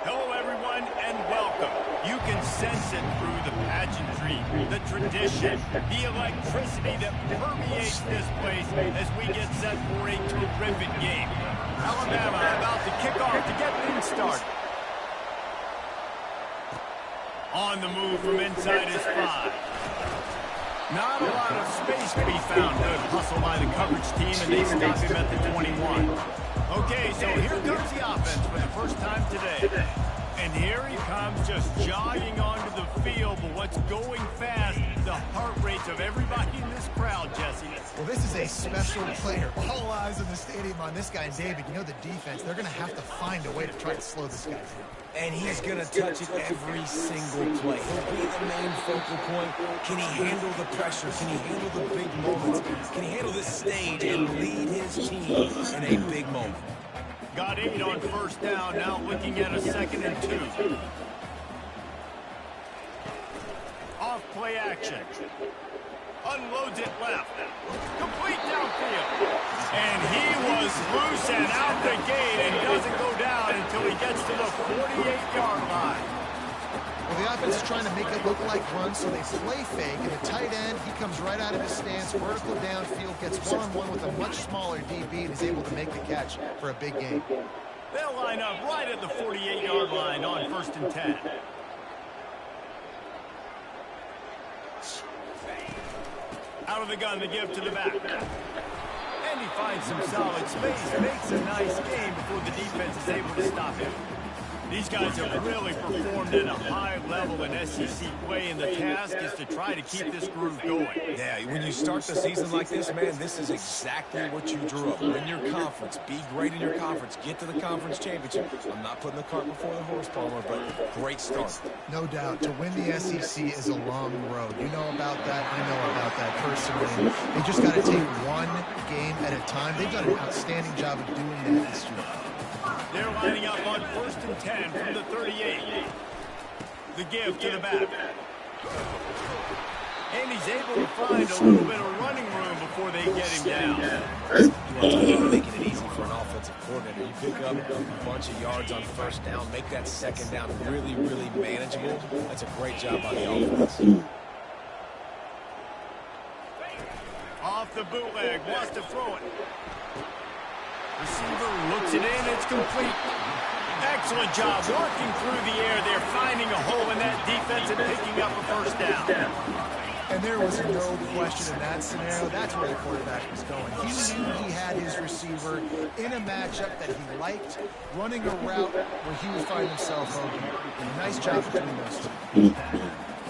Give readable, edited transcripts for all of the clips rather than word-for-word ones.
Hello, everyone, and welcome. You can sense it through the pageantry, the tradition, the electricity that permeates this place as we get set for a terrific game. Alabama about to kick off to get things started. On the move from inside his 5. Not a lot of space to be found. Good hustle by the coverage team, and they stop him at the 21. Okay, so here comes the offense for the first time today. And here he comes just jogging onto the field, but what's going fast, the heart rates of everybody in this crowd, Jesse. Well, this is a special player. All eyes in the stadium on this guy, David. You know the defense, they're going to have to find a way to try to slow this guy down. And he's going to touch it every single play. He'll be the main focal point. Can he handle the pressure? Can he handle the big moments? Can he handle this stage and lead his team in a big moment? Got 8 on first down, now looking at a 2nd and 2. Off play action. Unloads it left. Complete downfield. And he was loose and out the gate and doesn't go down until he gets to the 48-yard line. Well, the offense is trying to make it look like runs, so they play fake, and the tight end, he comes right out of his stance, vertical downfield, gets one-on-one with a much smaller DB, and is able to make the catch for a big gain. They'll line up right at the 48-yard line on 1st and 10. Out of the gun, the give to the back. And he finds some solid space, makes a nice game before the defense is able to stop him. These guys have really performed at a high level in SEC play, and the task is to try to keep this groove going. Yeah, when you start the season like this, man, this is exactly what you drew up. Win your conference, be great in your conference, get to the conference championship. I'm not putting the cart before the horse, Palmer, but great start. No doubt. To win the SEC is a long road. You know about that. I know about that personally. They just got to take one game at a time. They've done an outstanding job of doing that this year. They're lining up on 1st and 10 from the 38. The give to the back. And he's able to find a little bit of running room before they get him down. You're making it easy for an offensive coordinator. You pick up a bunch of yards on first down, make that 2nd down really, really manageable. That's a great job by the offense. Off the bootleg, wants to throw it. Receiver looks it in, it's complete. Excellent job working through the air. They're finding a hole in that defense and picking up a first down. And there was no question in that scenario. That's where the quarterback was going. He knew he had his receiver in a matchup that he liked, running a route where he would find himself open. Nice job between those two.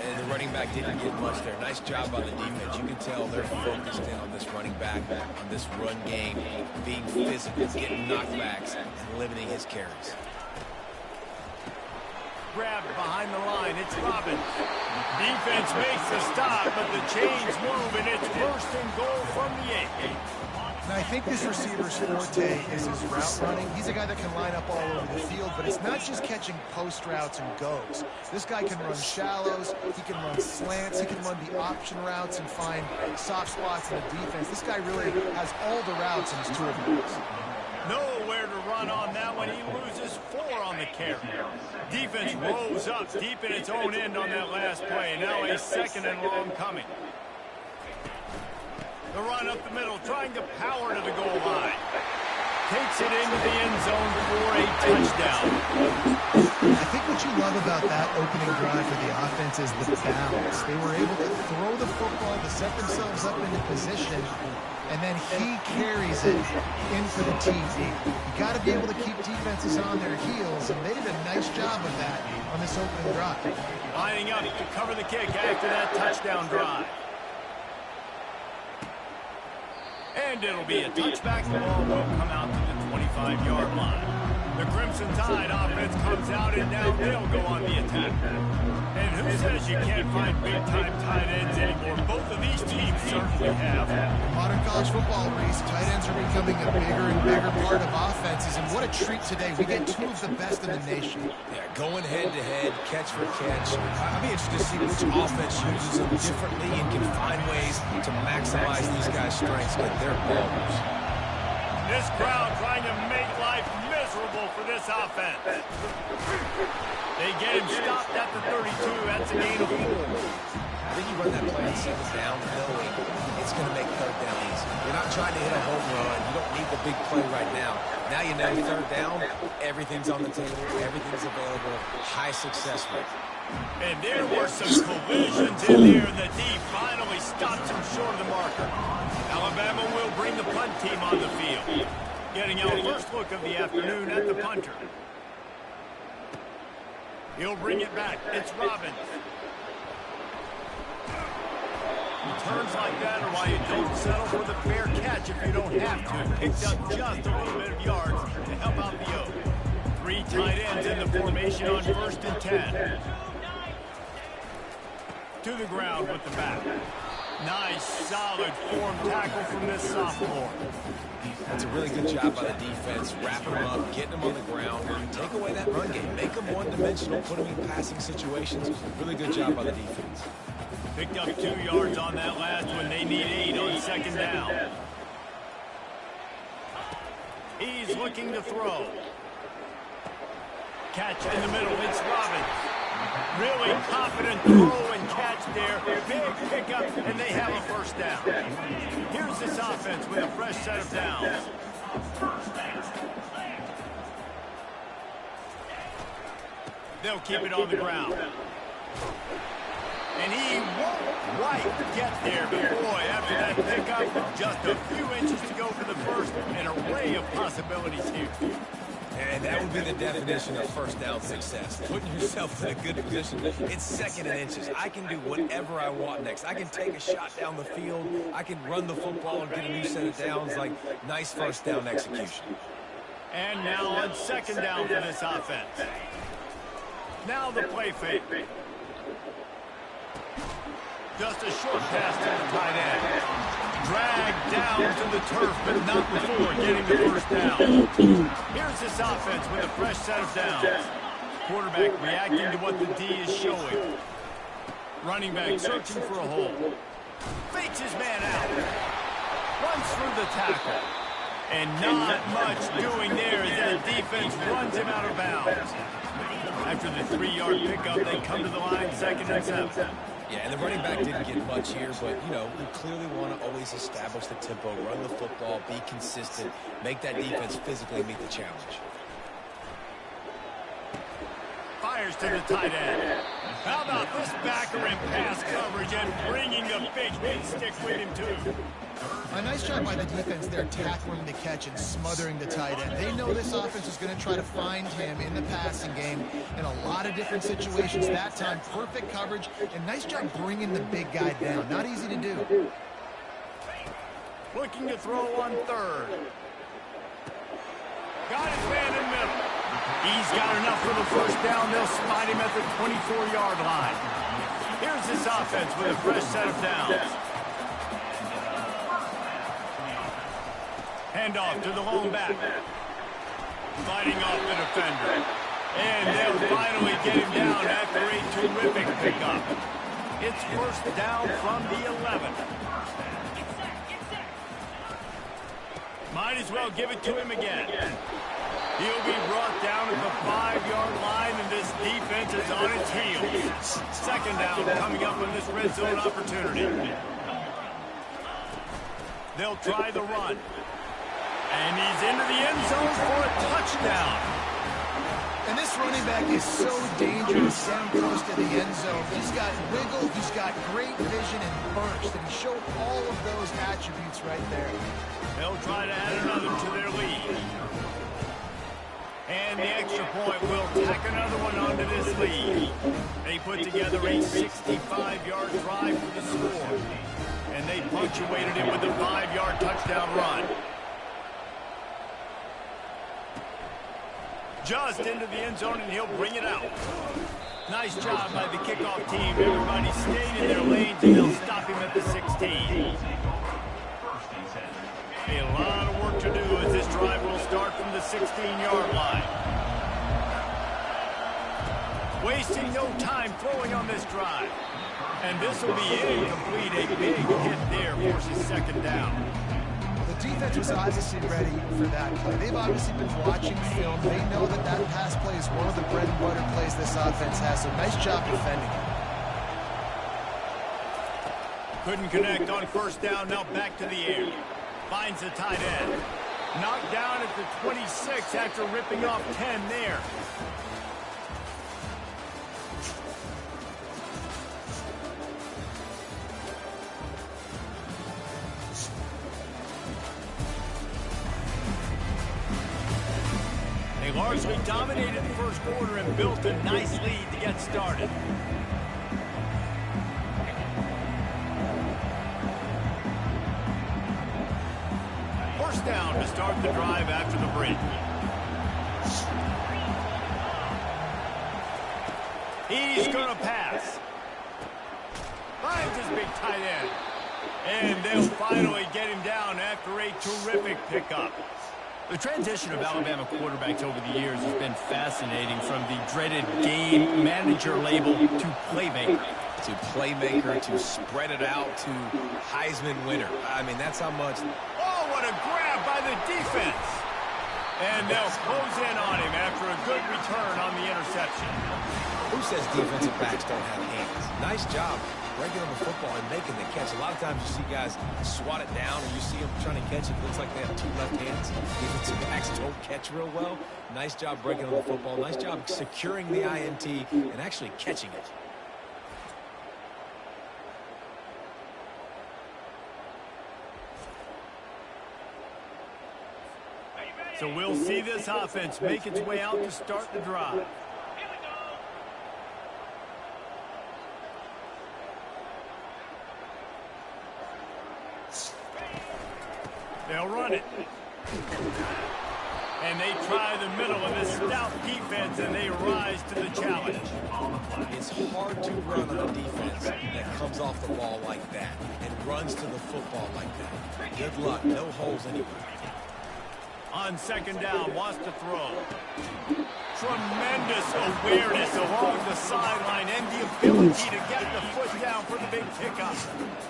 And the running back didn't get much there. Nice job by the defense. You can tell they're focused in on this running back, on this run game, being physical, getting knockbacks, and limiting his carries. Grabbed behind the line, it's Robbins. Defense makes the stop, but the chains move, and it's 1st and goal from the 8. And I think this receiver's forte is his route running. He's a guy that can line up all over the field, but it's not just catching post routes and goes. This guy can run shallows, he can run slants, he can run the option routes and find soft spots in the defense. This guy really has all the routes in his toolbox. Nowhere to run on that one. He loses 4 on the carry. Defense rolls up deep in its own end on that last play. Now a 2nd and long coming. The run up the middle, trying to power to the goal line. Takes it into the end zone for a touchdown. I think what you love about that opening drive for the offense is the balance. They were able to throw the football to set themselves up into position, and then he carries it in for the TD. You got to be able to keep defenses on their heels, and they did a nice job of that on this opening drive. Lining up to cover the kick after that touchdown drive. And it'll be a touchback. The ball will come out to the 25-yard line. The Crimson Tide offense comes out, and now they'll go on the attack. And who says you can't find big-time tight ends anymore? Both of these teams certainly have. Modern college football, Reese, tight ends are becoming a bigger and bigger part of offenses, and what a treat today. We get two of the best in the nation. Yeah, going head-to-head, catch for catch. I'll be interested to see which offense uses them differently and can find ways to maximize these guys' strengths with their ballers. This crowd trying to make life miserable for this offense. They get him stopped at the 32. That's a gain of 4. I think you run that play on 7th down, knowing it's going to make 3rd down easy. You're not trying to hit a home run. You don't need the big play right now. Now you know 3rd down, everything's on the table, everything's available, high success rate. And there were some collisions in there, and the D finally stops him short of the marker. Alabama will bring the punt team on the field. Getting our first look of the afternoon at the punter. He'll bring it back. It's Robbins. Returns like that are why you don't settle for the fair catch if you don't have to. Picked up just a little bit of yards to help out the O. 3 tight ends in the formation on 1st and 10. To the ground with the back. Nice, solid form tackle from this sophomore. That's a really good job by the defense, wrapping them up, getting them on the ground, take away that run game, make them one-dimensional, put them in passing situations. Really good job by the defense. Picked up 2 yards on that last one. They need 8 on 2nd down. He's looking to throw. Catch in the middle. It's Robbins. Really confident throw and catch there. Big pickup, and they have a 1st down. Here's this offense with a fresh set of downs. They'll keep it on the ground. And he won't quite get there, but boy, after that pickup, just a few inches to go for the 1st. An array of possibilities here. And that would be the definition of 1st down success. Putting yourself in a good position. It's 2nd and inches. I can do whatever I want next. I can take a shot down the field. I can run the football and get a new set of downs. Like, nice 1st down execution. And now on 2nd down for this offense. Now the play fake. Just a short pass to the tight end. Dragged down to the turf, but not before getting the 1st down. Here's this offense with a fresh set of downs. Quarterback reacting to what the D is showing. Running back searching for a hole. Fakes his man out. Runs through the tackle. And not much doing there as the defense runs him out of bounds. After the 3-yard pickup, they come to the line 2nd and 7. Yeah, and the running back didn't get much here, but, you know, we clearly want to always establish the tempo, run the football, be consistent, make that defense physically meet the challenge. Fires to the tight end. How about this backer in pass coverage and bringing the big hit stick with him, too? A nice job by the defense there, tackling the catch and smothering the tight end. They know this offense is going to try to find him in the passing game in a lot of different situations. That time, perfect coverage, and nice job bringing the big guy down. Not easy to do. Looking to throw on 3rd. Got his man in the middle. He's got enough for the 1st down. They'll spot him at the 24-yard line. Here's this offense with a fresh set of downs. Handoff to the lone back. Fighting off the defender. And they'll finally get him down after a terrific pickup. It's 1st down from the 11. Might as well give it to him again. He'll be brought down at the 5-yard line, and this defense is on its heels. 2nd down coming up on this red zone opportunity. They'll try the run. And he's into the end zone for a touchdown. And this running back is so dangerous down close to the end zone. He's got wiggle, he's got great vision and burst, and he showed all of those attributes right there. They'll try to add another to their lead. And the extra point will tack another one onto this lead. They put together a 65-yard drive for the score. And they punctuated it with a 5-yard touchdown run. Just into the end zone, and he'll bring it out. Nice job by the kickoff team. Everybody stayed in their lanes, and they'll stop him at the 16. A lot of work to do as this drive will start from the 16-yard line. Wasting no time throwing on this drive. And this will be incomplete. A big hit there forces second down. The defense was obviously ready for that play. They've obviously been watching film. They know that that pass play is one of the bread and butter plays this offense has. So nice job defending it. Couldn't connect on first down. Now back to the air. Finds the tight end. Knocked down at the 26 after ripping off 10 there. They largely dominated the first quarter and built a nice lead to get started. First down to start the drive after the break. He's going to pass. Finds his big tight end. And they'll finally get him down after a terrific pickup. The transition of Alabama quarterbacks over the years has been fascinating, from the dreaded game manager label to playmaker. To spread it out, to Heisman winner. I mean, that's how much. Oh, what a grab by the defense. And they'll close in on him after a good return on the interception. Who says defensive backs don't have hands? Nice job breaking on the football and making the catch. A lot of times you see guys swat it down, or you see them trying to catch it. It looks like they have two left hands. Defensive backs don't catch real well. Nice job breaking on the football. Nice job securing the INT and actually catching it. So we'll see this offense make its way out to start the drive. They'll run it. And they try the middle of this stout defense, and they rise to the challenge. It's hard to run on a defense that comes off the ball like that and runs to the football like that. Good luck. No holes anywhere. On second down, wants to throw. Tremendous awareness along the sideline and the ability to get the foot down for the big pickup.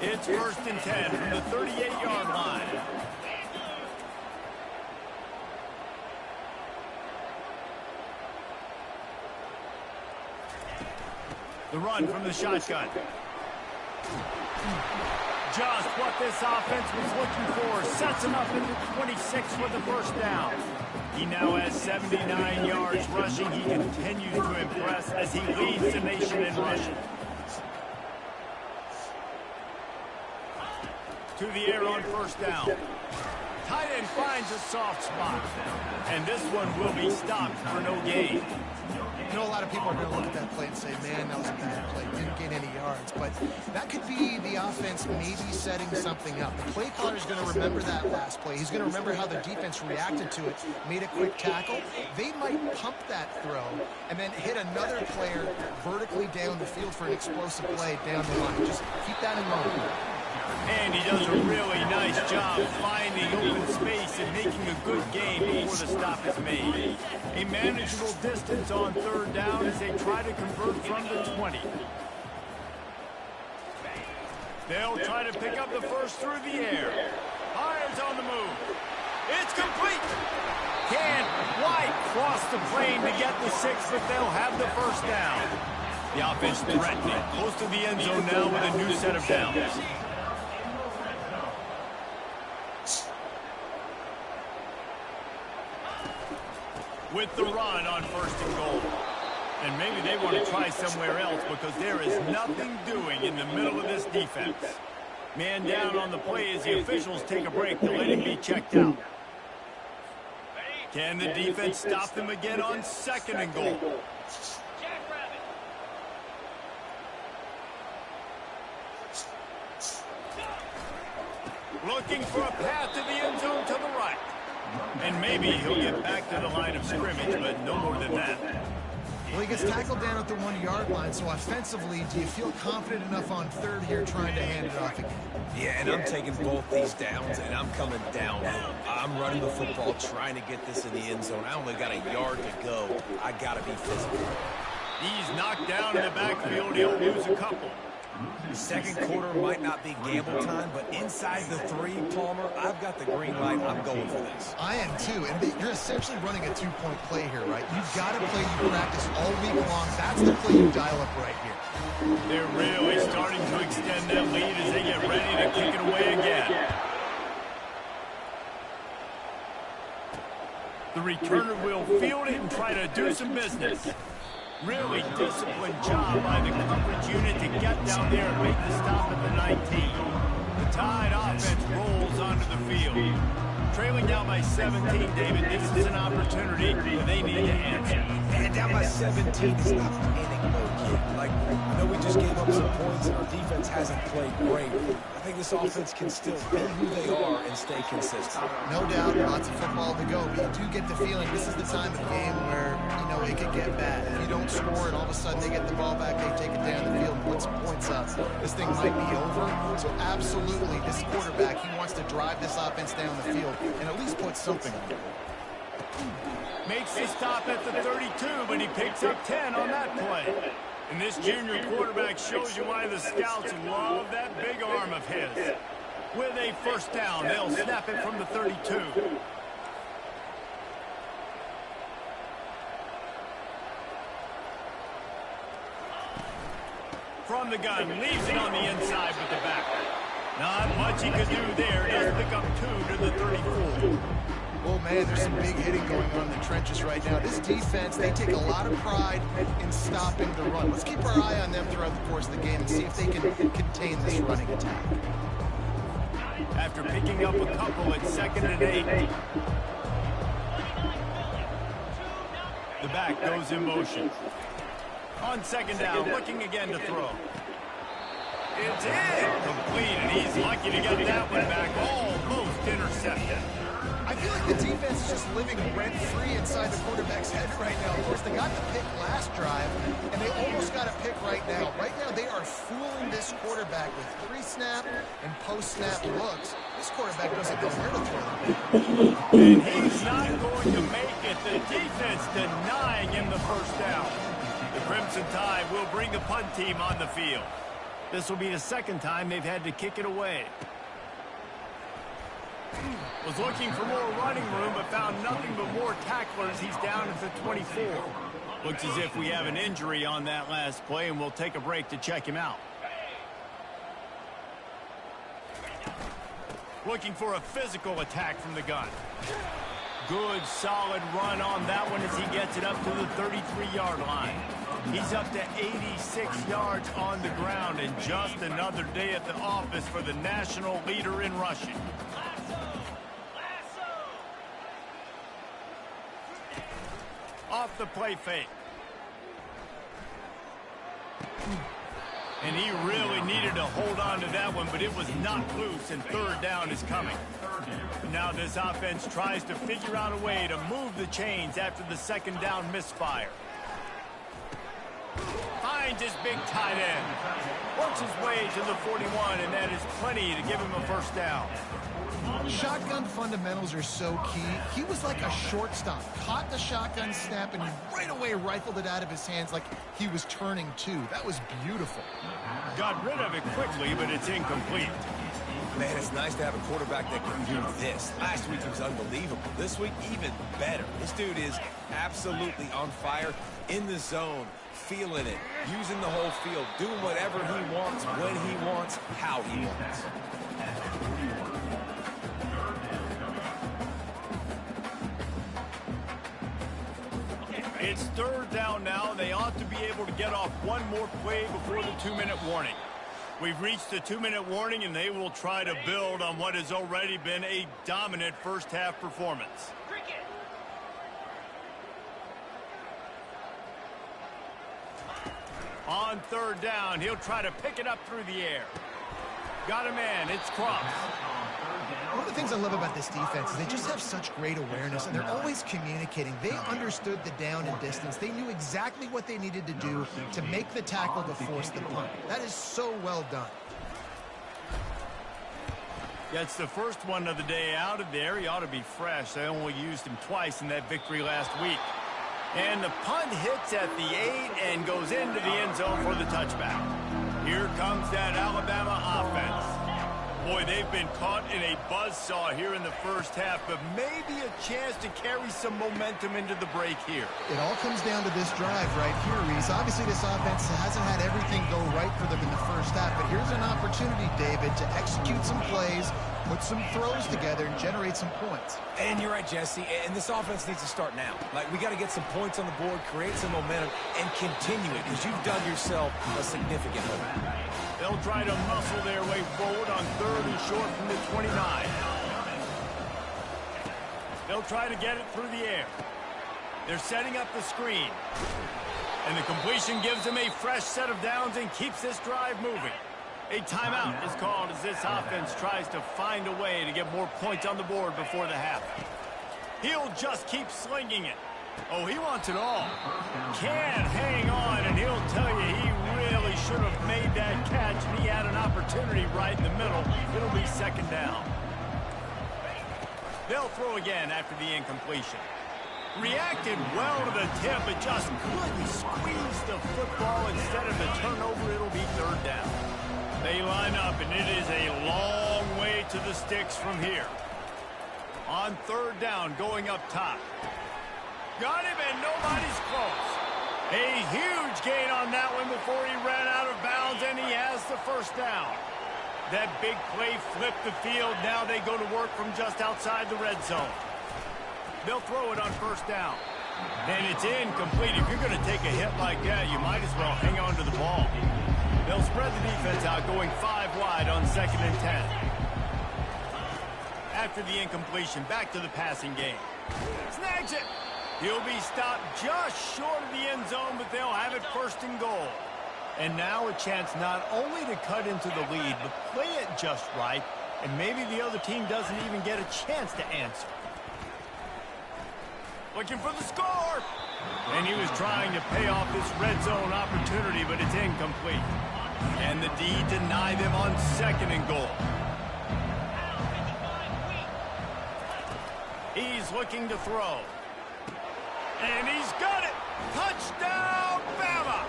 It's 1st and 10 from the 38-yard line. The run from the shotgun. Just what this offense was looking for. Sets him up at the 26 for the first down. He now has 79 yards rushing. He continues to impress as he leads the nation in rushing. To the air on first down. Tight end finds a soft spot. And this one will be stopped for no gain. You know, a lot of people are going to look at that play and say, man, that was a bad play. Didn't gain any yards. But that could be the offense maybe setting something up. The play caller is going to remember that last play. He's going to remember how the defense reacted to it, made a quick tackle. They might pump that throw and then hit another player vertically down the field for an explosive play down the line. Just keep that in mind. And he does a really nice job finding open space and making a good game before the stop is made. A manageable distance on third down as they try to convert from the 20. They'll try to pick up the first through the air. Fires on the move. It's complete. Can't quite cross the plane to get the 6, but they'll have the first down. The offense threatening. Close to the end zone now with a new set of downs. With the run on 1st and goal. And maybe they want to try somewhere else because there is nothing doing in the middle of this defense. Man down on the play as the officials take a break to let him be checked out. Can the defense stop them again on 2nd and goal? Looking for a path to the end zone to the right. And maybe he'll get back to the line of scrimmage, but no more than that. Well, he gets tackled down at the 1-yard line, so offensively, do you feel confident enough on third here trying to hand it off again? Yeah, and I'm taking both these downs, and I'm coming downhill. I'm running the football, trying to get this in the end zone. I only got a yard to go. I got to be physical. He's knocked down in the backfield. He'll lose a couple. Second quarter might not be gamble time, but inside the 3, Palmer, I've got the green light. I'm going for this. I am too, and you're essentially running a 2-point play here, right? You've got to play you practice all week long. That's the play you dial up right here. They're really starting to extend that lead as they get ready to kick it away again. The returner will field it and try to do some business. Really disciplined job by the coverage unit to get down there and make the stop at the 19. The Tide offense rolls onto the field. Trailing down by 17, David, this is an opportunity they need to answer. And down by 17 is not panic mode yet. Like, I know we just gave up some points and our defense hasn't played great. I think this offense can still be who they are and stay consistent. No doubt, lots of football to go, but you do get the feeling this is the time of the game where, you know, it could get bad. If you don't score and all of a sudden they get the ball back, they take it down the field and put some points up, this thing might be over. So absolutely, this quarterback, he wants to drive this offense down the field and at least put something on it. Makes the stop at the 32, but he picks up 10 on that play. And this junior quarterback shows you why the scouts love that big arm of his. With a first down, they'll snap it from the 32. From the gun, leaves it on the inside with the back. Not much he could do there. Does pick up 2 to the 34. Oh, man, there's some big hitting going on in the trenches right now. This defense, they take a lot of pride in stopping the run. Let's keep our eye on them throughout the course of the game and see if they can contain this running attack. After picking up a couple at 2nd and 8. The back goes in motion. On 2nd down, looking again to throw. It's incomplete, and he's lucky to get that one back. Almost intercepted. I feel like the defense is just living rent-free inside the quarterback's head right now. Of course, they got the pick last drive, and they almost got a pick right now. Right now, they are fooling this quarterback with pre-snap and post-snap looks. This quarterback doesn't know where to throw them. And he's not going to make it. The defense denying him the first down. The Crimson Tide will bring the punt team on the field. This will be the second time they've had to kick it away. Was looking for more running room, but found nothing but more tacklers. He's down at the 24. Looks as if we have an injury on that last play, and we'll take a break to check him out. Looking for a physical attack from the gun. Good, solid run on that one as he gets it up to the 33-yard line. He's up to 86 yards on the ground, and just another day at the office for the national leader in rushing. Off the play fake. And he really needed to hold on to that one, but it was not loose, and 3rd down is coming. Now this offense tries to figure out a way to move the chains after the 2nd down misfire. Finds his big tight end. Works his way to the 41, and that is plenty to give him a first down. Shotgun fundamentals are so key. He was like a shortstop. Caught the shotgun snap and right away rifled it out of his hands like he was turning two. That was beautiful. Got rid of it quickly, but it's incomplete. Man, it's nice to have a quarterback that can do this. Last week he was unbelievable. This week, even better. This dude is absolutely on fire, in the zone, feeling it, using the whole field, doing whatever he wants, when he wants, how he wants. It's 3rd down now. They ought to be able to get off one more play before the 2-minute warning. We've reached the 2-minute warning, and they will try to build on what has already been a dominant first-half performance. On 3rd down, he'll try to pick it up through the air. Got a man. It's Cross. the things I love about this defense is they just have such great awareness, and they're always communicating. They understood the down and distance. They knew exactly what they needed to do to make the tackle to force the punt. That is so well done. Gets the first one of the day out of there. He ought to be fresh. They only used him twice in that victory last week. And the punt hits at the 8 and goes into the end zone for the touchback. Here comes that Alabama offense. Boy, they've been caught in a buzzsaw here in the first half, but maybe a chance to carry some momentum into the break here. It all comes down to this drive right here, Reese. Obviously, this offense hasn't had everything go right for them in the first half, but here's an opportunity, David, to execute some plays, put some throws together, and generate some points. And you're right, Jesse, and this offense needs to start now. Like, we got to get some points on the board, create some momentum, and continue it, because you've done yourself a significant hole. They'll try to muscle their way forward on 3rd and short from the 29. They'll try to get it through the air. They're setting up the screen. And the completion gives them a fresh set of downs and keeps this drive moving. A timeout is called as this offense tries to find a way to get more points on the board before the half. He'll just keep slinging it. Oh, he wants it all. Can't hang on, and he'll tell you he really should have made that catch, and he had an opportunity right in the middle. It'll be 2nd down. They'll throw again after the incompletion. Reacted well to the tip, but just couldn't squeeze the football. Instead of the turnover, it'll be 3rd down. They line up, and it is a long way to the sticks from here. On 3rd down, going up top. Got him, and nobody's close. A huge gain on that one before he ran out of bounds, and he has the 1st down. That big play flipped the field. Now they go to work from just outside the red zone. They'll throw it on 1st down. And it's incomplete. If you're going to take a hit like that, you might as well hang on to the ball. They'll spread the defense out, going 5 wide on 2nd and 10. After the incompletion, back to the passing game. Snags it. He'll be stopped just short of the end zone, but they'll have it 1st and goal. And now a chance not only to cut into the lead, but play it just right, and maybe the other team doesn't even get a chance to answer. Looking for the score! And he was trying to pay off this red zone opportunity, but it's incomplete. And the D deny them on 2nd and goal. He's looking to throw. And he's got it! Touchdown, Bama!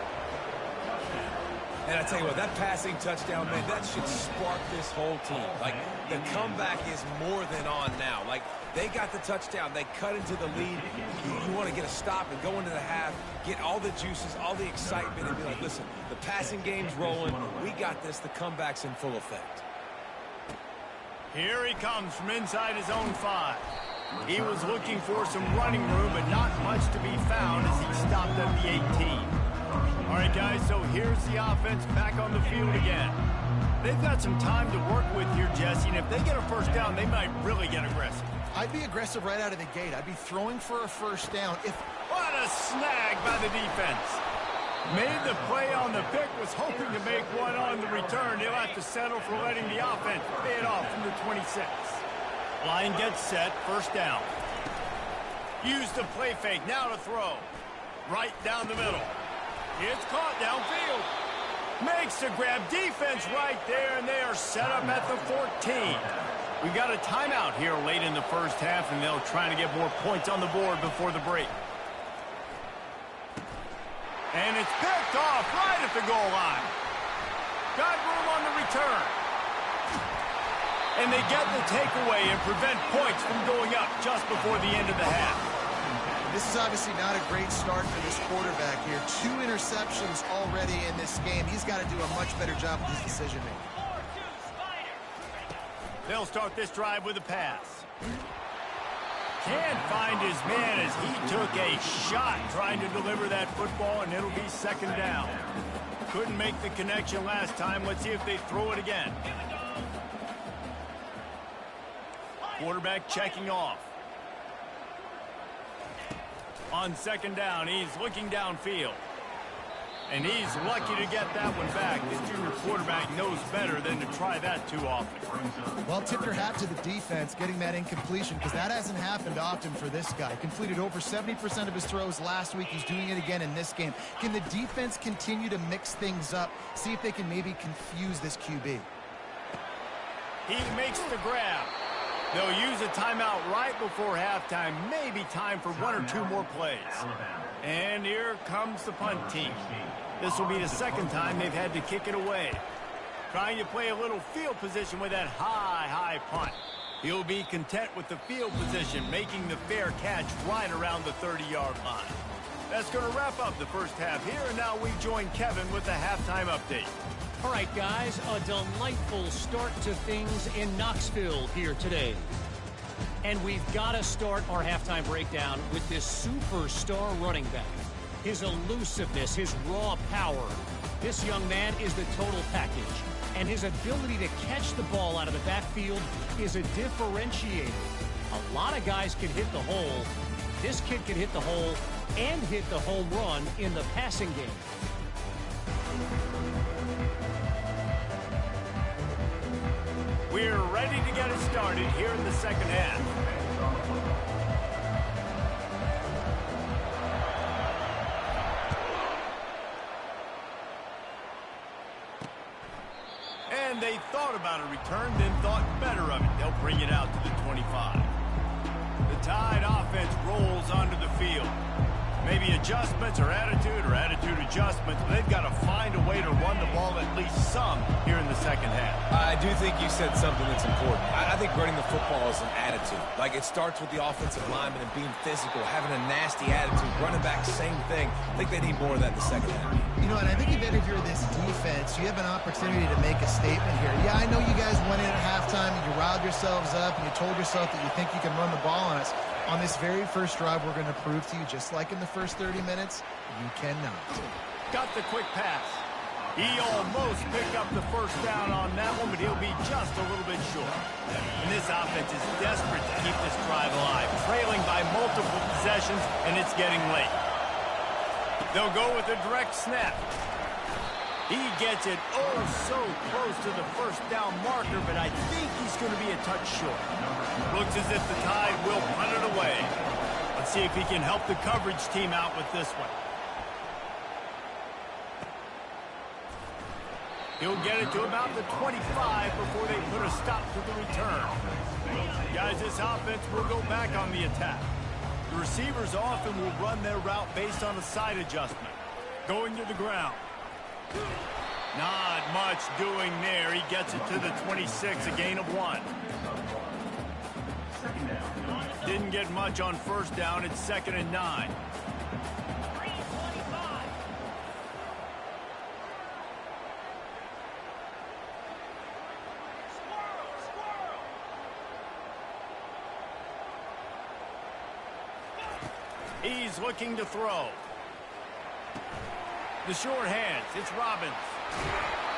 And I tell you what, that passing touchdown, man, that should spark this whole team. Like, the comeback is more than on now. Like, they got the touchdown. They cut into the lead. You want to get a stop and go into the half, get all the juices, all the excitement, and be like, listen, the passing game's rolling. We got this. The comeback's in full effect. Here he comes from inside his own 5. He was looking for some running room, but not much to be found as he stopped at the 18. All right, guys, so here's the offense back on the field again. They've got some time to work with here, Jesse, and if they get a 1st down, they might really get aggressive. I'd be aggressive right out of the gate. I'd be throwing for a 1st down. What a snag by the defense. Made the play on the pick, was hoping to make one on the return. He'll have to settle for letting the offense pay it off from the 26. Line gets set, 1st down. Use the play fake, now to throw. Right down the middle. It's caught downfield. Makes the grab, defense right there, and they are set up at the 14. We've got a timeout here late in the first half, and they'll try to get more points on the board before the break. And it's picked off right at the goal line. Got room on the return. And they get the takeaway and prevent points from going up just before the end of the half. This is obviously not a great start for this quarterback here. 2 interceptions already in this game. He's got to do a much better job with his decision-making. They'll start this drive with a pass. Can't find his man as he took a shot trying to deliver that football, and it'll be 2nd down. Couldn't make the connection last time. Let's see if they throw it again. Quarterback checking off. On 2nd down, he's looking downfield. And he's lucky to get that one back. This junior quarterback knows better than to try that too often. Well, tip your hat to the defense getting that incompletion, because that hasn't happened often for this guy. Completed over 70% of his throws last week. He's doing it again in this game. Can the defense continue to mix things up, see if they can maybe confuse this QB? He makes the grab. They'll use a timeout right before halftime. Maybe time for one or two more plays. And here comes the punt team. This will be the second time they've had to kick it away. Trying to play a little field position with that high punt. He'll be content with the field position, making the fair catch right around the 30-yard line. That's going to wrap up the first half here, and now we join Kevin with the halftime update. All right, guys, a delightful start to things in Knoxville here today. And we've got to start our halftime breakdown with this superstar running back. His elusiveness, his raw power. This young man is the total package. And his ability to catch the ball out of the backfield is a differentiator. A lot of guys can hit the hole. This kid can hit the hole and hit the home run in the passing game. We're ready to get it started here in the second half. And they thought about a return, then thought better of it. They'll bring it out to the 25. The Tide offense rolls onto the field. Maybe adjustments or attitude adjustments, but they've got to find a way to run the ball at least some here in the second half. I do think you said something that's important. I think running the football is an attitude. Like, it starts with the offensive lineman and being physical, having a nasty attitude. Running back, same thing. I think they need more of that in the second half. You know, and I think even if you're this defense, you have an opportunity to make a statement here. Yeah, I know you guys went in at halftime and you riled yourselves up and you told yourself that you think you can run the ball on us. On this very first drive, we're going to prove to you, just like in the first 30 minutes, you cannot. Got the quick pass. He almost picked up the first down on that one, but he'll be just a little bit short. And this offense is desperate to keep this drive alive, trailing by multiple possessions, and it's getting late. They'll go with a direct snap. He gets it so close to the first down marker, but I think he's going to be a touch short. Looks as if the Tide will punt it away. Let's see if he can help the coverage team out with this one. He'll get it to about the 25 before they put a stop to the return. Guys, this offense will go back on the attack. The receivers often will run their route based on a side adjustment. Going to the ground. Not much doing there. He gets it to the 26, a gain of 1. Didn't get much on first down. It's 2nd and 9. He's looking to throw. The short hands. It's Robbins.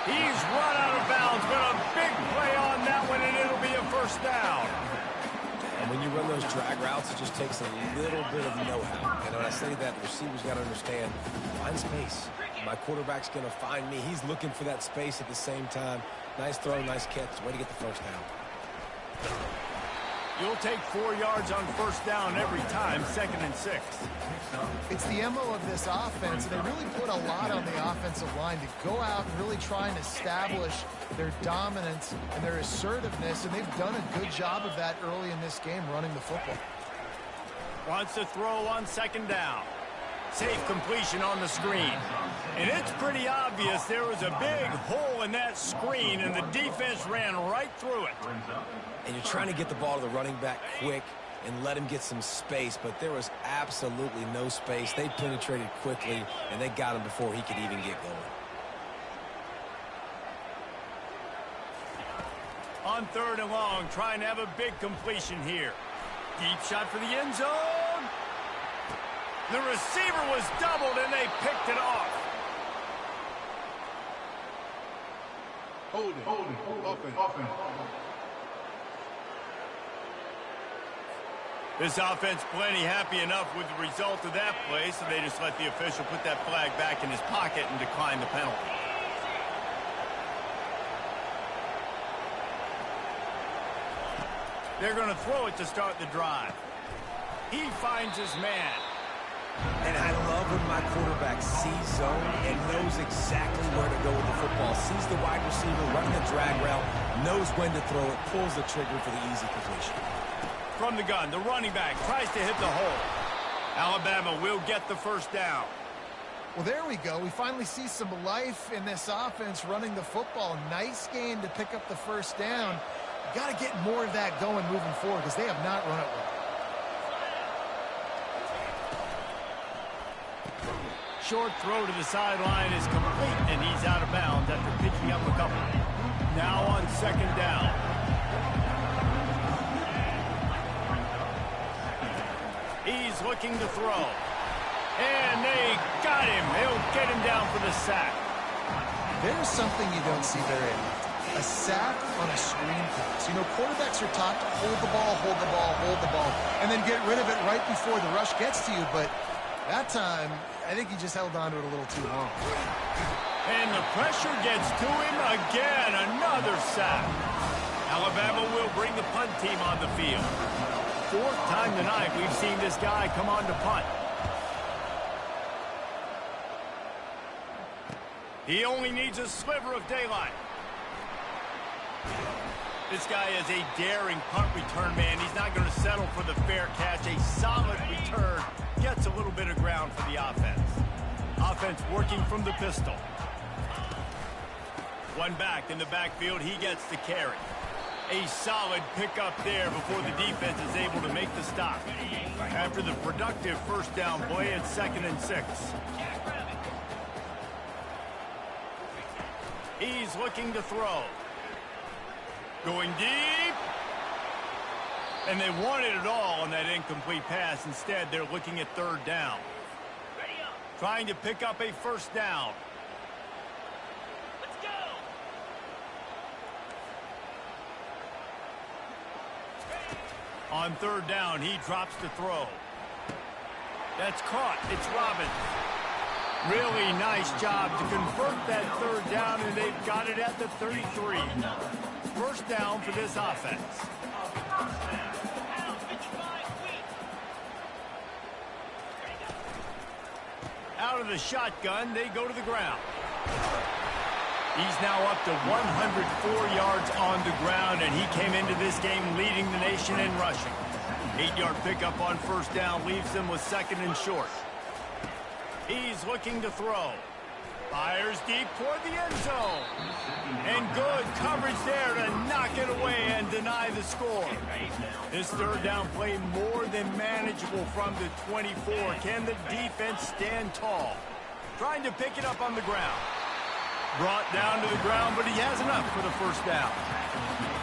He's run out of bounds, but a big play on that one, and it'll be a first down. And when you run those drag routes, it just takes a little bit of know-how. And when I say that, the receiver's got to understand, find space. My quarterback's going to find me. He's looking for that space at the same time. Nice throw, nice catch. Way to get the first down. You'll take 4 yards on first down every time, 2nd and 6. It's the MO of this offense, and they really put a lot on the offensive line to go out and really try and establish their dominance and their assertiveness, and they've done a good job of that early in this game, running the football. Wants to throw on 2nd down. Safe completion on the screen. And it's pretty obvious there was a big hole in that screen, and the defense ran right through it. And you're trying to get the ball to the running back quick and let him get some space, but there was absolutely no space. They penetrated quickly, and they got him before he could even get going. On 3rd and long, trying to have a big completion here. Deep shot for the end zone. The receiver was doubled, and they picked it off. Holding. Offense. This offense plenty happy enough with the result of that play, so they just let the official put that flag back in his pocket and decline the penalty. They're going to throw it to start the drive. He finds his man. And I love when my quarterback sees zone and knows exactly where to go with the football. Sees the wide receiver running the drag route, knows when to throw it, pulls the trigger for the easy completion. From the gun, the running back tries to hit the hole. Alabama will get the first down. Well, there we go. We finally see some life in this offense running the football. Nice game to pick up the first down. Got to get more of that going moving forward because they have not run it well. Short throw to the sideline is complete, and he's out of bounds after picking up a couple. Now on second down. He's looking to throw. And they got him. He'll get him down for the sack. There's something you don't see very often. A sack on a screen pass. You know, quarterbacks are taught to hold the ball, hold the ball, hold the ball, and then get rid of it right before the rush gets to you. But that time, I think he just held on to it a little too long. And the pressure gets to him again. Another sack. Alabama will bring the punt team on the field. Fourth time tonight we've seen this guy come on to punt. He only needs a sliver of daylight. This guy is a daring punt return man. He's not going to settle for the fair catch. A solid return gets a little bit of ground for the offense. Offense working from the pistol. One back in the backfield. He gets the carry. A solid pickup there before the defense is able to make the stop. After the productive first down play, it's 2nd and 6. He's looking to throw. Going deep. And they wanted it all on that incomplete pass. Instead, they're looking at third down. Trying to pick up a first down. Let's go. On third down, he drops the throw. That's caught. It's Robbins. Really nice job to convert that third down, and they've got it at the 33. First down for this offense. Out of the shotgun, they go to the ground. He's now up to 104 yards on the ground, and he came into this game leading the nation in rushing. 8-yard pickup on first down leaves him with 2nd and short. He's looking to throw. Fires deep toward the end zone. And good coverage there to knock it away and deny the score. This third down play more than manageable from the 24. Can the defense stand tall? Trying to pick it up on the ground. Brought down to the ground, but he has enough for the first down.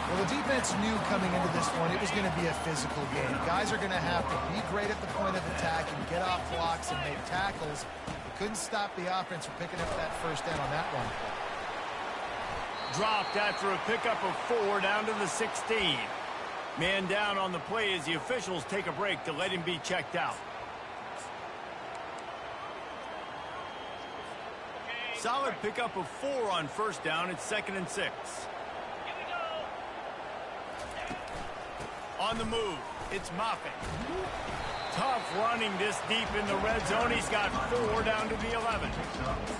Well, the defense knew coming into this one it was going to be a physical game. Guys are going to have to be great at the point of attack and get off blocks and make tackles. They couldn't stop the offense from picking up that first down on that one. Dropped after a pickup of 4 down to the 16. Man down on the play as the officials take a break to let him be checked out. Solid pickup of 4 on first down. It's 2nd and 6. On the move, it's Moffitt. Tough running this deep in the red zone. He's got 4 down to the 11.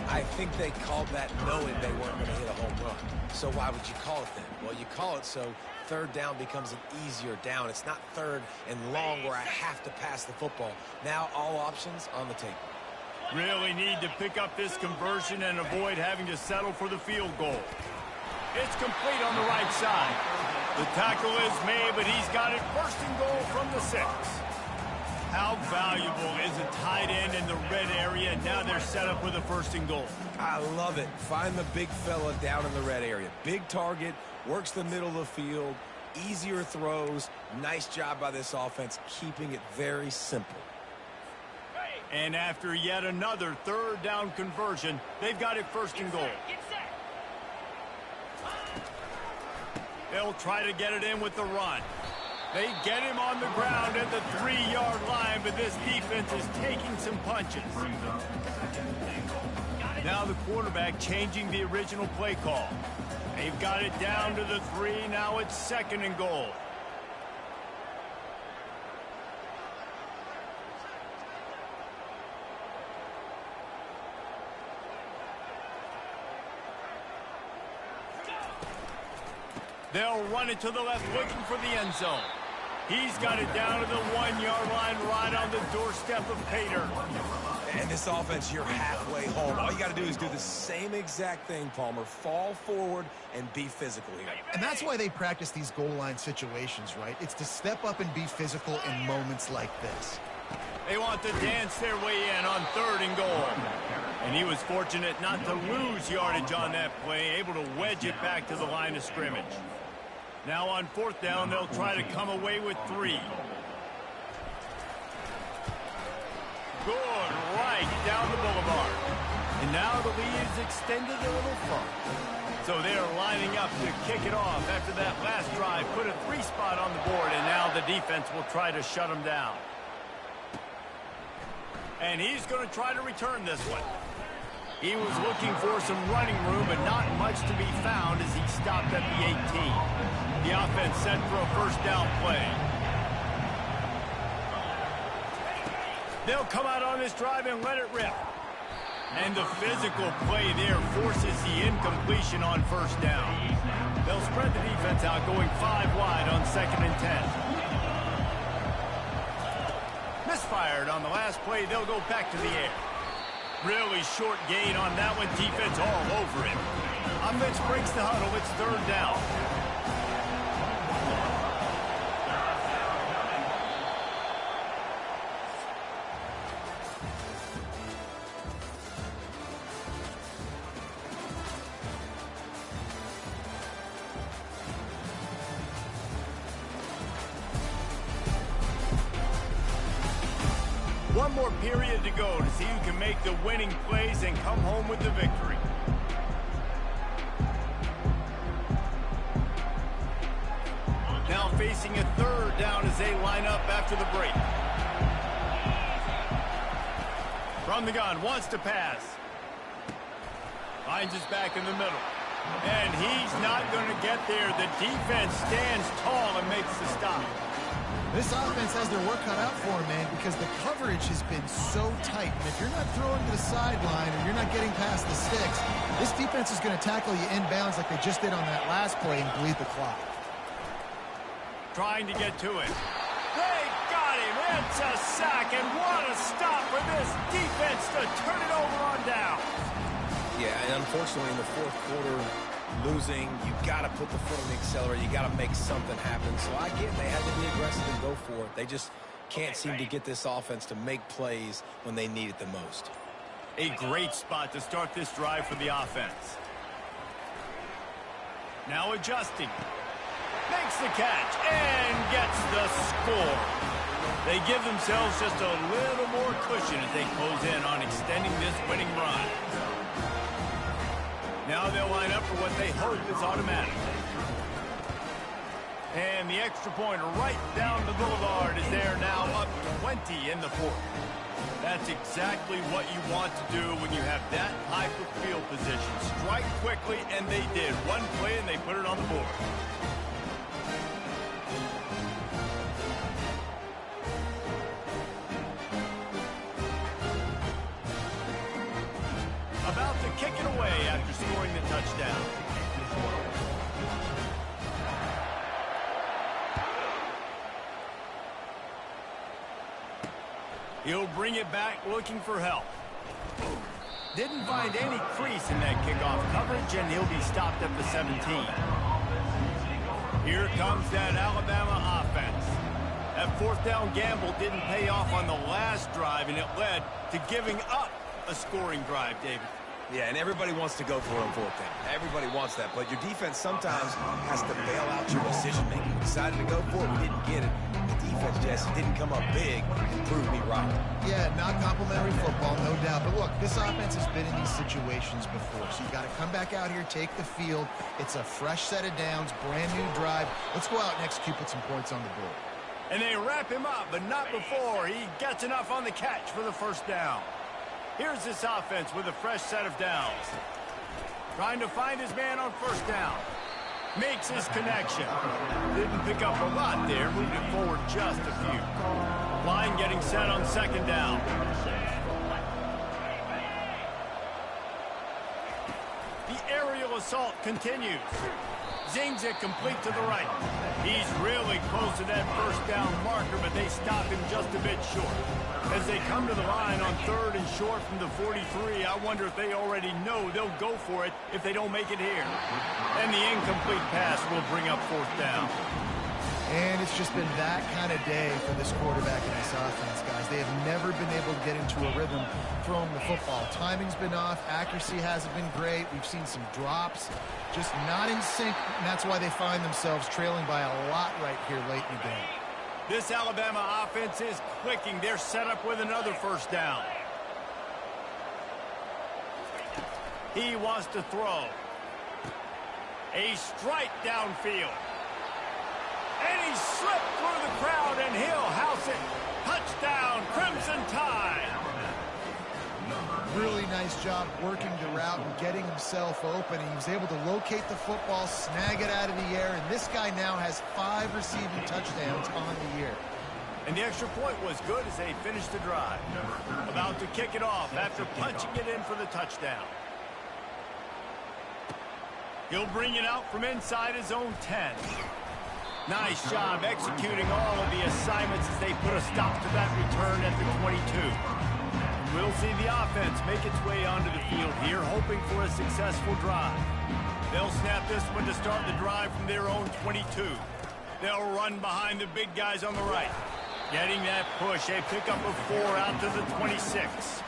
I think they called that knowing they weren't going to hit a home run. So why would you call it then? Well, you call it so third down becomes an easier down. It's not third and long where I have to pass the football. Now all options on the table. Really need to pick up this conversion and avoid having to settle for the field goal. It's complete on the right side. The tackle is made, but he's got it 1st and goal from the 6. How valuable is a tight end in the red area? Now they're set up with a 1st and goal. I love it. Find the big fella down in the red area. Big target, works the middle of the field, easier throws. Nice job by this offense, keeping it very simple. And after yet another third down conversion, they've got it 1st and goal. They'll try to get it in with the run. They get him on the ground at the 3-yard line, but this defense is taking some punches. Now the quarterback changing the original play call. They've got it down to the 3. Now it's 2nd and goal. They'll run it to the left, looking for the end zone. He's got it down to the 1-yard line, right on the doorstep of Pater. And this offense, you're halfway home. All you got to do is do the same exact thing, Palmer. Fall forward and be physical here. And that's why they practice these goal line situations, right? It's to step up and be physical in moments like this. They want to dance their way in on 3rd and goal. And he was fortunate not to lose yardage on that play, able to wedge it back to the line of scrimmage. Now on 4th down, they'll try to come away with 3. Good right down the boulevard. And now the lead is extended a little further. So they are lining up to kick it off after that last drive. Put a 3 spot on the board, and now the defense will try to shut them down. And he's going to try to return this one. He was looking for some running room, but not much to be found as he stopped at the 18. The offense set for a 1st down play. They'll come out on this drive and let it rip. And the physical play there forces the incompletion on 1st down. They'll spread the defense out, going 5 wide on 2nd and 10. Misfired on the last play. They'll go back to the air. Really short gain on that one. Defense all over it. Offense breaks the huddle. It's 3rd down. One more period to go to see who can make the winning plays and come home with the victory. Now facing a 3rd down as they line up after the break. From the gun, wants to pass. Finds his back in the middle. And he's not going to get there. The defense stands tall and makes the stop. This offense has their work cut out for them, man, because the coverage has been so tight. And if you're not throwing to the sideline or you're not getting past the sticks, this defense is going to tackle you inbounds like they just did on that last play and bleed the clock. Trying to get to it. They got him. It's a sack, and what a stop for this defense to turn it over on down. Yeah, and unfortunately in the 4th quarter, losing, you got to put the foot on the accelerator. You got to make something happen. So I get they had to be aggressive and go for it. They just can't seem to get this offense to make plays when they need it the most. A great spot to start this drive for the offense. Now adjusting. Makes the catch and gets the score. They give themselves just a little more cushion as they close in on extending this winning run. Now they'll line up for what they hope is automatic. And the extra point right down the boulevard is there now, up 20 in the 4th. That's exactly what you want to do when you have that type of field position. Strike quickly, and they did. One play, and they put it on the board. About to kick it away after scoring the touchdown. He'll bring it back looking for help. Didn't find any crease in that kickoff coverage, and he'll be stopped at the 17. Here comes that Alabama offense. That 4th down gamble didn't pay off on the last drive, and it led to giving up a scoring drive, David. Yeah, and everybody wants to go for it on fourth down. Everybody wants that, but your defense sometimes has to bail out your decision-making. We decided to go for it, we didn't get it. The defense, Jesse, didn't come up big and prove me right. Yeah, not complimentary football, no doubt. But look, this offense has been in these situations before, so you got to come back out here, take the field. It's a fresh set of downs, brand new drive. Let's go out and execute, put some points on the board. And they wrap him up, but not before he gets enough on the catch for the first down. Here's this offense with a fresh set of downs. Trying to find his man on first down. Makes his connection. Didn't pick up a lot there, moved it forward just a few. Line getting set on second down. The aerial assault continues. Zings it complete to the right. He's really close to that first down marker, but they stop him just a bit short. As they come to the line on third and short from the 43, I wonder if they already know they'll go for it if they don't make it here. And the incomplete pass will bring up fourth down. And it's just been that kind of day for this quarterback and this offense, guys. They have never been able to get into a rhythm throwing the football. Timing's been off. Accuracy hasn't been great. We've seen some drops. Just not in sync, and that's why they find themselves trailing by a lot right here late in the game. This Alabama offense is clicking. They're set up with another first down. He wants to throw. A strike downfield. And he slipped through the crowd, and he'll house it. Touchdown, Crimson Tide. Really nice job working the route and getting himself open. He was able to locate the football, snag it out of the air, and this guy now has 5 receiving touchdowns on the year. And the extra point was good as they finished the drive. About to kick it off after punching it in for the touchdown. He'll bring it out from inside his own 10. Nice job executing all of the assignments as they put a stop to that return at the 22. We'll see the offense make its way onto the field here, hoping for a successful drive. They'll snap this one to start the drive from their own 22. They'll run behind the big guys on the right. Getting that push, a pickup of 4 out to the 26.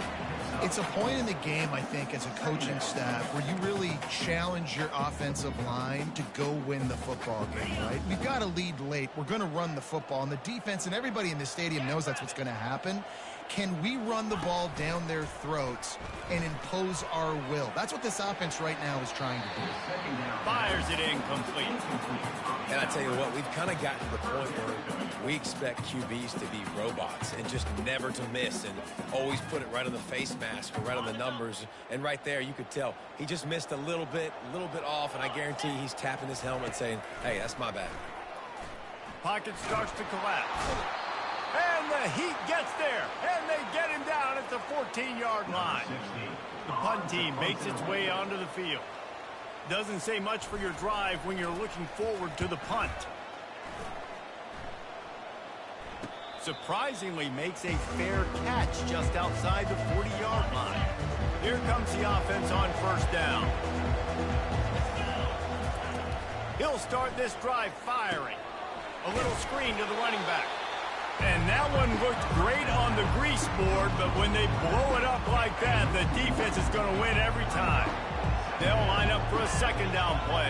It's a point in the game, I think, as a coaching staff where you really challenge your offensive line to go win the football game, right? We've got to lead late. We're going to run the football, and the defense and everybody in the stadium knows that's what's going to happen. Can we run the ball down their throats and impose our will? That's what this offense right now is trying to do. Fires it incomplete. And I tell you what, we've kind of gotten to the point where we expect QBs to be robots and just never to miss and always put it right on the face mask or right on the numbers. And right there, you could tell he just missed a little bit off, and I guarantee he's tapping his helmet saying, hey, that's my bad. Pocket starts to collapse. And the heat gets there, and they get him down at the 14-yard line. The punt team makes its way onto the field. Doesn't say much for your drive when you're looking forward to the punt. Surprisingly makes a fair catch just outside the 40-yard line. Here comes the offense on first down. He'll start this drive firing. A little screen to the running back. And that one looked great on the grease board, but when they blow it up like that, the defense is going to win every time. They'll line up for a second down play.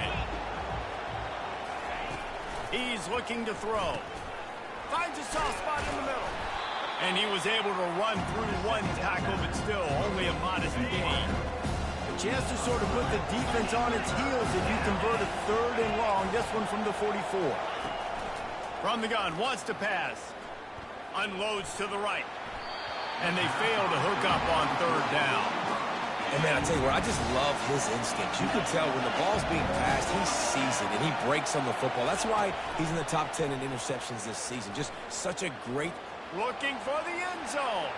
He's looking to throw. Finds a soft spot in the middle. And he was able to run through one tackle, but still only a modest gain. A chance to sort of put the defense on its heels if you convert a third and long, this one from the 44. From the gun, wants to pass. Unloads to the right. And they fail to hook up on third down. And, man, I tell you what, I just love his instincts. You can tell when the ball's being passed, he sees it, and he breaks on the football. That's why he's in the top 10 in interceptions this season. Just such a great... Looking for the end zone.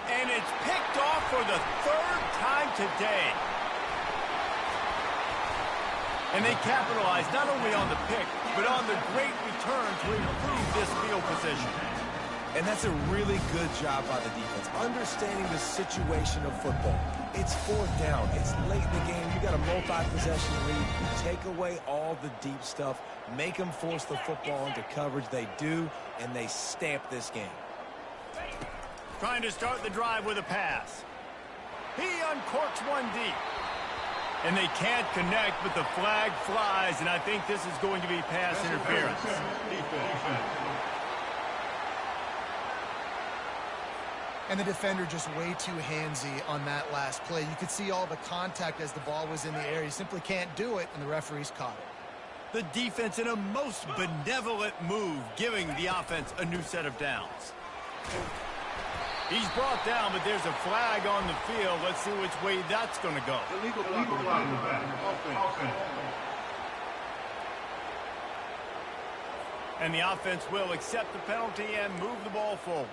And it's picked off for the third time today. And they capitalize not only on the pick, but on the great return to improve this field position. And that's a really good job by the defense, understanding the situation of football. It's fourth down. It's late in the game. You got a multi-possession lead. Take away all the deep stuff. Make them force the football into coverage. They do, and they stamp this game. Trying to start the drive with a pass. He uncorks one deep. And they can't connect, but the flag flies, and I think this is going to be pass interference. And the defender just way too handsy on that last play. You could see all the contact as the ball was in the air. He simply can't do it, and the referee's caught it. The defense in a most benevolent move, giving the offense a new set of downs. He's brought down, but there's a flag on the field. Let's see which way that's going to go. Illegal flag. And the offense will accept the penalty and move the ball forward.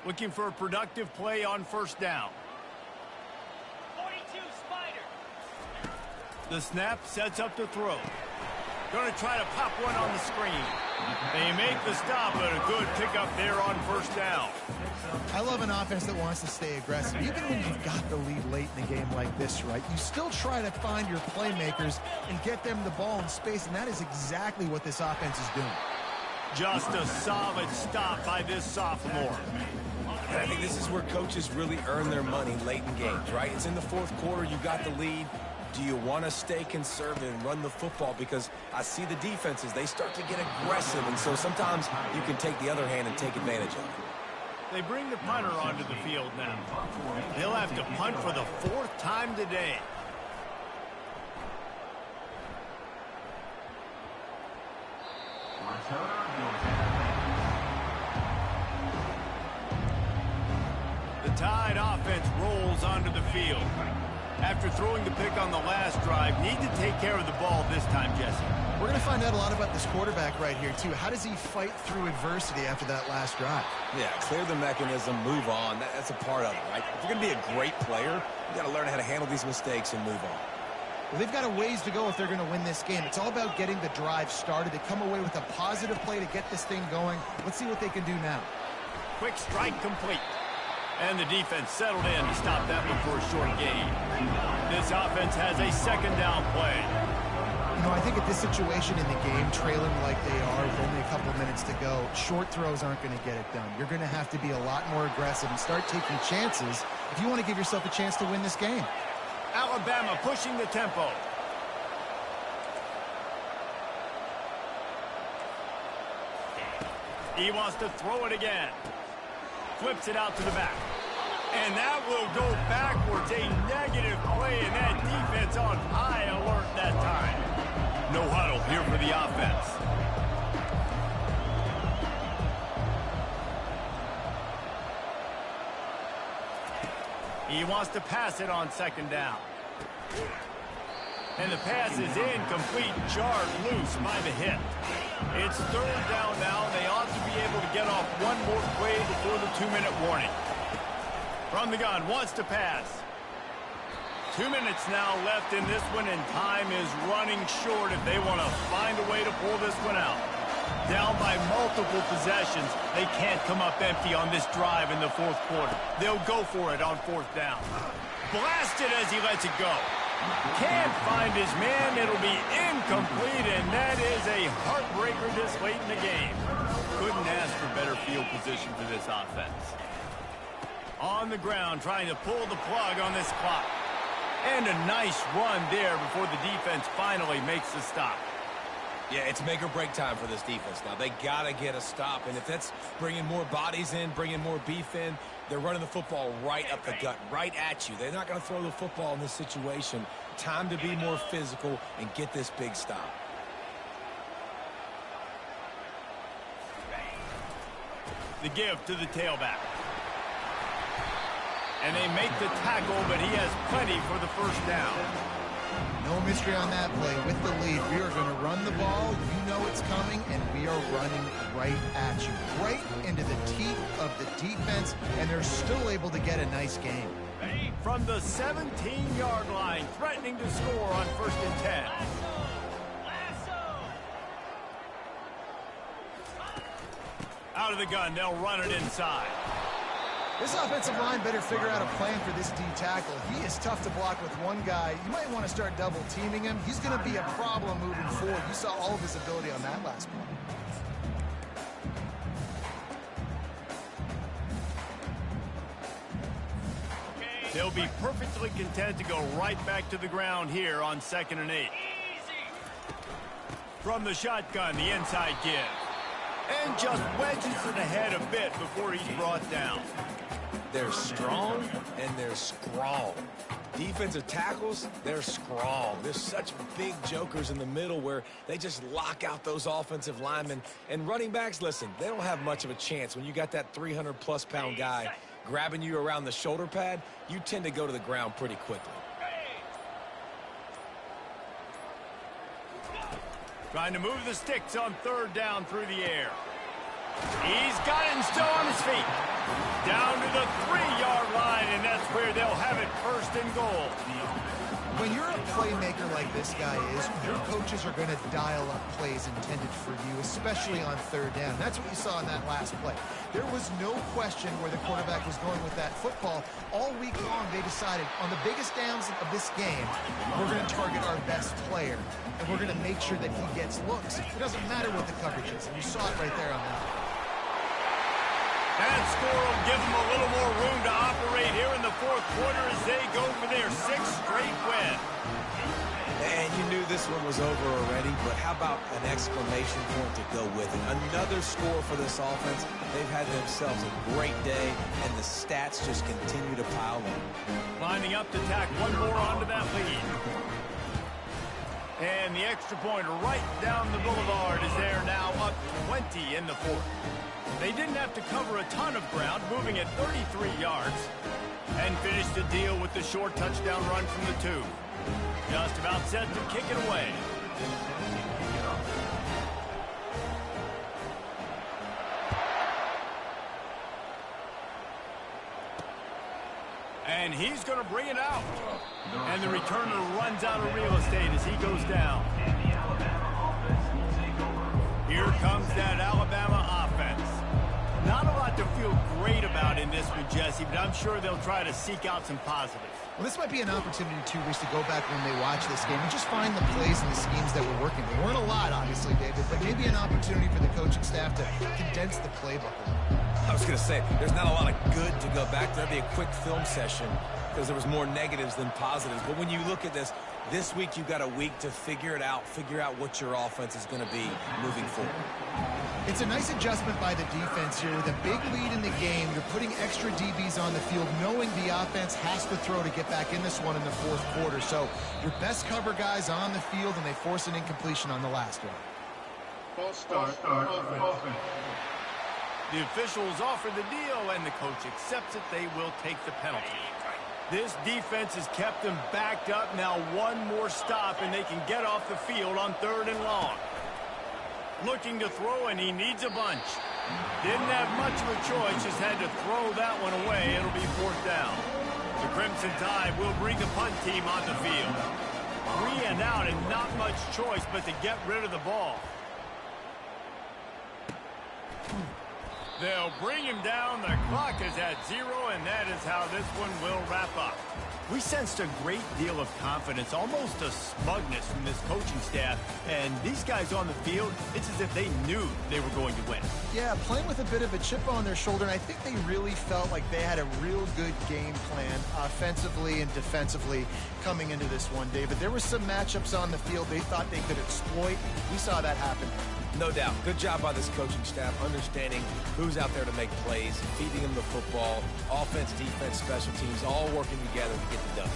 Looking for a productive play on first down. 42 Spider. The snap sets up the throw. Going to try to pop one on the screen. They make the stop, but a good pickup there on first down. I love an offense that wants to stay aggressive. Even when you've got the lead late in the game like this, right? You still try to find your playmakers and get them the ball in space, and that is exactly what this offense is doing. Just a solid stop by this sophomore. And I think this is where coaches really earn their money late in games, right? It's in the fourth quarter. You got the lead. Do you want to stay conservative and run the football? Because I see the defenses, they start to get aggressive, and so sometimes you can take the other hand and take advantage of it. They bring the punter onto the field now. They'll have to punt for the fourth time today. The Tide offense rolls onto the field. After throwing the pick on the last drive, need to take care of the ball this time, Jesse. We're going to find out a lot about this quarterback right here, too. How does he fight through adversity after that last drive? Yeah, clear the mechanism, move on. That's a part of it, right? If you're going to be a great player, you got to learn how to handle these mistakes and move on. Well, they've got a ways to go if they're going to win this game. It's all about getting the drive started. They come away with a positive play to get this thing going. Let's see what they can do now. Quick strike complete. And the defense settled in to stop that one for a short gain. This offense has a second down play. You know, I think at this situation in the game, trailing like they are with only a couple minutes to go, short throws aren't going to get it done. You're going to have to be a lot more aggressive and start taking chances if you want to give yourself a chance to win this game. Alabama pushing the tempo. He wants to throw it again. Flips it out to the back. And that will go backwards. A negative play, and that defense on high alert that time. No huddle here for the offense. He wants to pass it on second down. And the pass is incomplete, jarred loose by the hit. It's third down now. They ought to be able to get off one more play before the 2-minute warning. From the gun, wants to pass. 2 minutes now left in this one, and time is running short if they want to find a way to pull this one out. Down by multiple possessions, they can't come up empty on this drive in the fourth quarter. They'll go for it on fourth down. Blasted as he lets it go. Can't find his man. It'll be incomplete, and that is a heartbreaker this late in the game. Couldn't ask for better field position for this offense. On the ground, trying to pull the plug on this clock. And a nice run there before the defense finally makes the stop. Yeah, it's make or break time for this defense now. They got to get a stop, and if that's bringing more bodies in, bringing more beef in, they're running the football right up the gut, right at you. They're not going to throw the football in this situation. Time to be more physical and get this big stop. The give to the tailback. And they make the tackle, but he has plenty for the first down. No mystery on that play. With the lead, we are going to run the ball. You know it's coming, and we are running right at you. Right into the teeth of the defense, and they're still able to get a nice game. From the 17-yard line, threatening to score on 1st and 10. Out of the gun, they'll run it inside. This offensive line better figure out a plan for this D tackle. He is tough to block with one guy. You might want to start double teaming him. He's going to be a problem moving forward. You saw all of his ability on that last play. They'll be perfectly content to go right back to the ground here on 2nd and 8. From the shotgun, the inside give. And just wedges it ahead a bit before he's brought down. They're strong and they're scrawl. Defensive tackles, they're scrawl. There's such big jokers in the middle where they just lock out those offensive linemen. And running backs, listen, they don't have much of a chance. When you got that 300-plus pound guy grabbing you around the shoulder pad, you tend to go to the ground pretty quickly. Trying to move the sticks on 3rd down through the air. He's got it and still on his feet. Down to the 3-yard line, and that's where they'll have it 1st and goal. When you're a playmaker like this guy is, your coaches are going to dial up plays intended for you, especially on 3rd down. That's what you saw in that last play. There was no question where the quarterback was going with that football. All week long, they decided on the biggest downs of this game, we're going to target our best player, and we're going to make sure that he gets looks. It doesn't matter what the coverage is, and you saw it right there on that. And score will give them a little more room to operate here in the 4th quarter as they go for their 6th straight win. And you knew this one was over already, but how about an exclamation point to go with it? Another score for this offense. They've had themselves a great day, and the stats just continue to pile up. Lining up to tack one more onto that lead. And the extra point right down the boulevard is there now, up 20 in the 4th. They didn't have to cover a ton of ground, moving at 33 yards, and finished the deal with the short touchdown run from the 2. Just about set to kick it away. And he's going to bring it out. And the returner runs out of real estate as he goes down. Here comes that Alabama offense. Not a lot to feel great about in this one, Jesse, but I'm sure they'll try to seek out some positives. Well, this might be an opportunity, too, Reese, to go back when they watch this game and just find the plays and the schemes that were working. There weren't a lot, obviously, David, but maybe an opportunity for the coaching staff to condense the playbook a little. I was going to say, there's not a lot of good to go back. There'll be a quick film session because there was more negatives than positives. But when you look at this week you've got a week to figure it out, figure out what your offense is going to be moving forward. It's a nice adjustment by the defense here. With a big lead in the game, you're putting extra DBs on the field, knowing the offense has to throw to get back in this one in the 4th quarter. So your best cover guys on the field, and they force an incompletion on the last one. False start, offense. The officials offer the deal, and the coach accepts it. They will take the penalty. This defense has kept them backed up. Now one more stop, and they can get off the field on 3rd and long. Looking to throw, and he needs a bunch. Didn't have much of a choice, just had to throw that one away. It'll be 4th down. The Crimson Tide will bring the punt team on the field. 3 and out, and not much choice but to get rid of the ball. They'll bring him down. The clock is at 0, and that is how this one will wrap up. We sensed a great deal of confidence, almost a smugness from this coaching staff. And these guys on the field, it's as if they knew they were going to win. Yeah, playing with a bit of a chip on their shoulder, and I think they really felt like they had a real good game plan offensively and defensively coming into this one, David. There were some matchups on the field they thought they could exploit. We saw that happen. No doubt. Good job by this coaching staff, understanding who's out there to make plays, feeding them the football, offense, defense, special teams, all working together to get the done.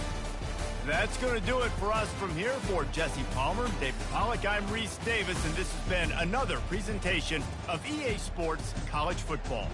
That's going to do it for us from here. For Jesse Palmer, David Pollack, I'm Reese Davis, and this has been another presentation of EA Sports College Football.